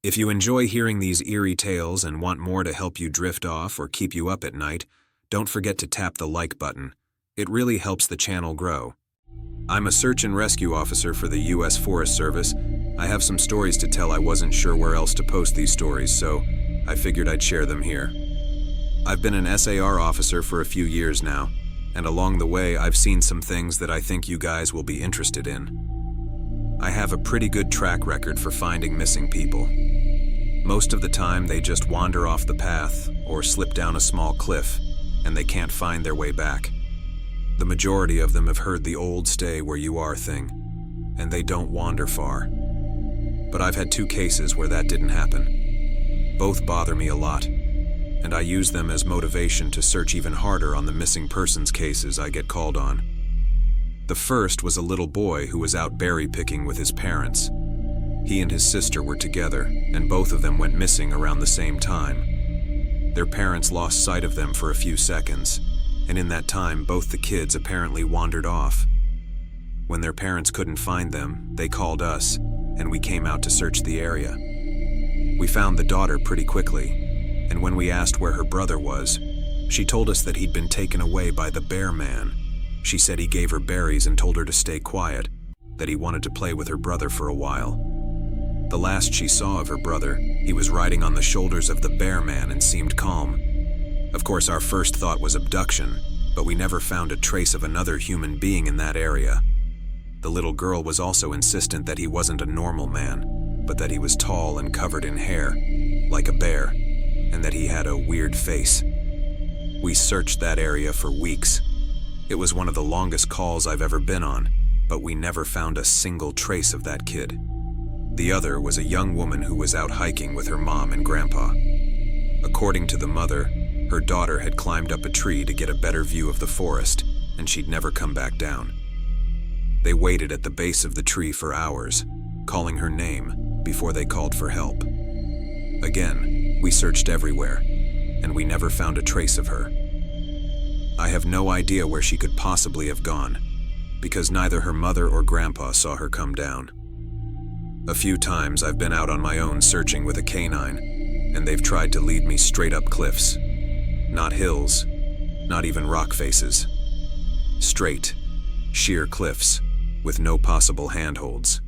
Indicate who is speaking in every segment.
Speaker 1: If you enjoy hearing these eerie tales and want more to help you drift off or keep you up at night, don't forget to tap the like button. It really helps the channel grow. I'm a search and rescue officer for the U.S. Forest Service. I have some stories to tell. I wasn't sure where else to post these stories, so I figured I'd share them here. I've been an SAR officer for a few years now, and along the way I've seen some things that I think you guys will be interested in. I have a pretty good track record for finding missing people. Most of the time they just wander off the path or slip down a small cliff, and they can't find their way back. The majority of them have heard the old stay where you are thing, and they don't wander far. But I've had 2 cases where that didn't happen. Both bother me a lot, and I use them as motivation to search even harder on the missing persons cases I get called on. The first was a little boy who was out berry picking with his parents. He and his sister were together, and both of them went missing around the same time. Their parents lost sight of them for a few seconds, and in that time both the kids apparently wandered off. When their parents couldn't find them, they called us, and we came out to search the area. We found the daughter pretty quickly, and when we asked where her brother was, she told us that he'd been taken away by the bear man. She said he gave her berries and told her to stay quiet, that he wanted to play with her brother for a while. The last she saw of her brother, he was riding on the shoulders of the bear man and seemed calm. Of course, our first thought was abduction, but we never found a trace of another human being in that area. The little girl was also insistent that he wasn't a normal man, but that he was tall and covered in hair, like a bear, and that he had a weird face. We searched that area for weeks. It was one of the longest calls I've ever been on, but we never found a single trace of that kid. The other was a young woman who was out hiking with her mom and grandpa. According to the mother, her daughter had climbed up a tree to get a better view of the forest, and she'd never come back down. They waited at the base of the tree for hours, calling her name before they called for help. Again, we searched everywhere, and we never found a trace of her. I have no idea where she could possibly have gone, because neither her mother or grandpa saw her come down. A few times I've been out on my own searching with a canine, and they've tried to lead me straight up cliffs. Not hills, not even rock faces. Straight, sheer cliffs, with no possible handholds.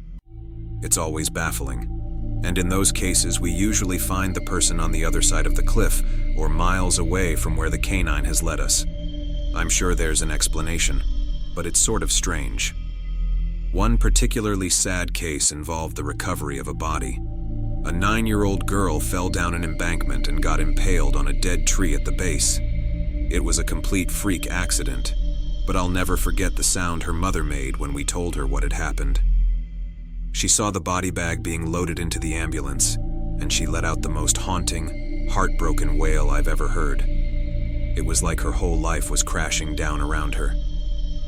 Speaker 1: It's always baffling, and in those cases we usually find the person on the other side of the cliff or miles away from where the canine has led us. I'm sure there's an explanation, but it's sort of strange. One particularly sad case involved the recovery of a body. A 9-year-old girl fell down an embankment and got impaled on a dead tree at the base. It was a complete freak accident, but I'll never forget the sound her mother made when we told her what had happened. She saw the body bag being loaded into the ambulance, and she let out the most haunting, heartbroken wail I've ever heard. It was like her whole life was crashing down around her,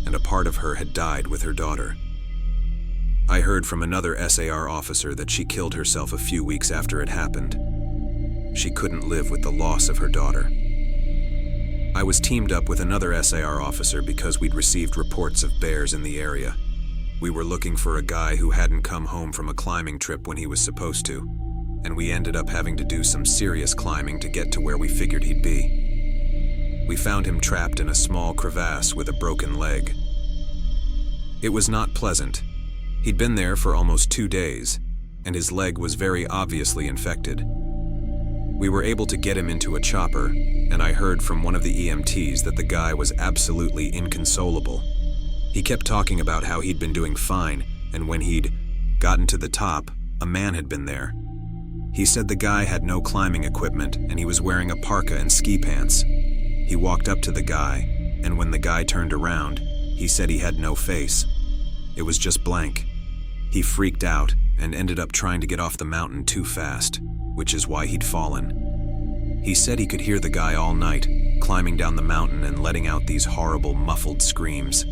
Speaker 1: and a part of her had died with her daughter. I heard from another SAR officer that she killed herself a few weeks after it happened. She couldn't live with the loss of her daughter. I was teamed up with another SAR officer because we'd received reports of bears in the area. We were looking for a guy who hadn't come home from a climbing trip when he was supposed to, and we ended up having to do some serious climbing to get to where we figured he'd be. We found him trapped in a small crevasse with a broken leg. It was not pleasant. He'd been there for almost 2 days, and his leg was very obviously infected. We were able to get him into a chopper, and I heard from one of the EMTs that the guy was absolutely inconsolable. He kept talking about how he'd been doing fine, and when he'd gotten to the top, a man had been there. He said the guy had no climbing equipment, and he was wearing a parka and ski pants. He walked up to the guy, and when the guy turned around, he said he had no face. It was just blank. He freaked out and ended up trying to get off the mountain too fast, which is why he'd fallen. He said he could hear the guy all night, climbing down the mountain and letting out these horrible muffled screams.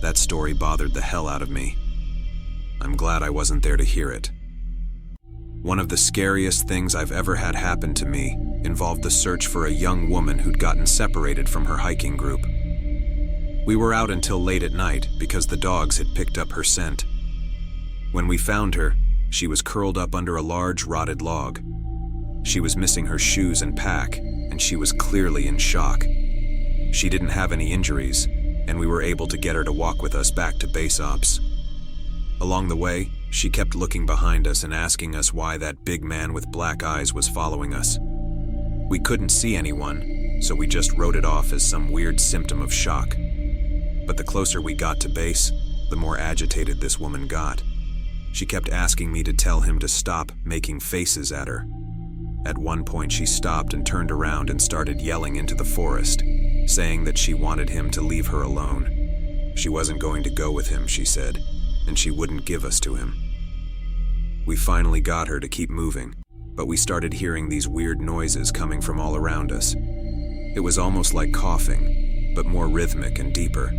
Speaker 1: That story bothered the hell out of me. I'm glad I wasn't there to hear it. One of the scariest things I've ever had happen to me involved the search for a young woman who'd gotten separated from her hiking group. We were out until late at night because the dogs had picked up her scent. When we found her, She was curled up under a large rotted log. She was missing her shoes and pack, and she was clearly in shock. She didn't have any injuries, and we were able to get her to walk with us back to base ops. Along the way, she kept looking behind us and asking us why that big man with black eyes was following us. We couldn't see anyone, so we just wrote it off as some weird symptom of shock. But the closer we got to base, the more agitated this woman got. She kept asking me to tell him to stop making faces at her. At one point, she stopped and turned around and started yelling into the forest, saying that she wanted him to leave her alone. She wasn't going to go with him, she said, and she wouldn't give us to him. We finally got her to keep moving, but we started hearing these weird noises coming from all around us. It was almost like coughing, but more rhythmic and deeper.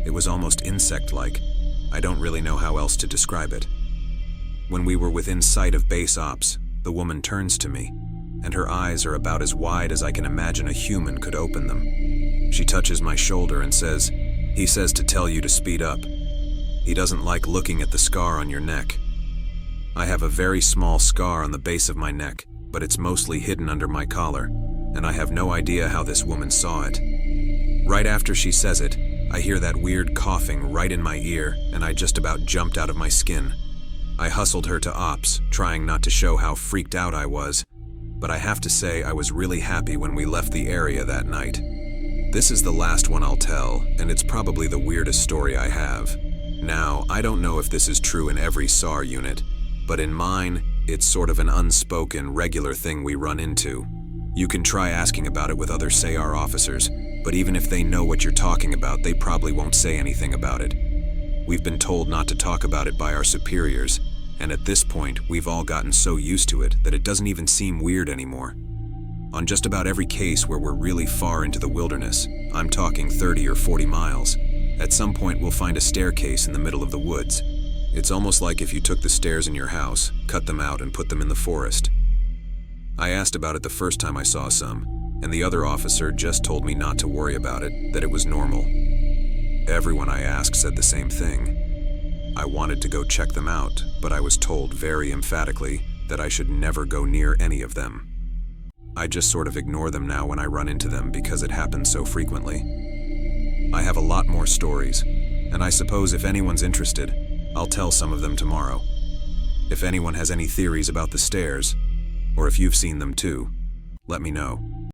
Speaker 1: It was almost insect-like. I don't really know how else to describe it. When we were within sight of base ops, the woman turns to me, and her eyes are about as wide as I can imagine a human could open them. She touches my shoulder and says, "He says to tell you to speed up. He doesn't like looking at the scar on your neck." I have a very small scar on the base of my neck, but it's mostly hidden under my collar, and I have no idea how this woman saw it. Right after she says it, I hear that weird coughing right in my ear, and I just about jumped out of my skin. I hustled her to ops, trying not to show how freaked out I was, but I have to say I was really happy when we left the area that night. This is the last one I'll tell, and it's probably the weirdest story I have. Now, I don't know if this is true in every SAR unit, but in mine, it's sort of an unspoken, regular thing we run into. You can try asking about it with other SAR officers, but even if they know what you're talking about, they probably won't say anything about it. We've been told not to talk about it by our superiors, and at this point, we've all gotten so used to it that it doesn't even seem weird anymore. On just about every case where we're really far into the wilderness, I'm talking 30 or 40 miles, at some point we'll find a staircase in the middle of the woods. It's almost like if you took the stairs in your house, cut them out, and put them in the forest. I asked about it the first time I saw some, and the other officer just told me not to worry about it, that it was normal. Everyone I asked said the same thing. I wanted to go check them out, but I was told very emphatically that I should never go near any of them. I just sort of ignore them now when I run into them because it happens so frequently. I have a lot more stories, and I suppose if anyone's interested, I'll tell some of them tomorrow. If anyone has any theories about the stairs, or if you've seen them too, let me know.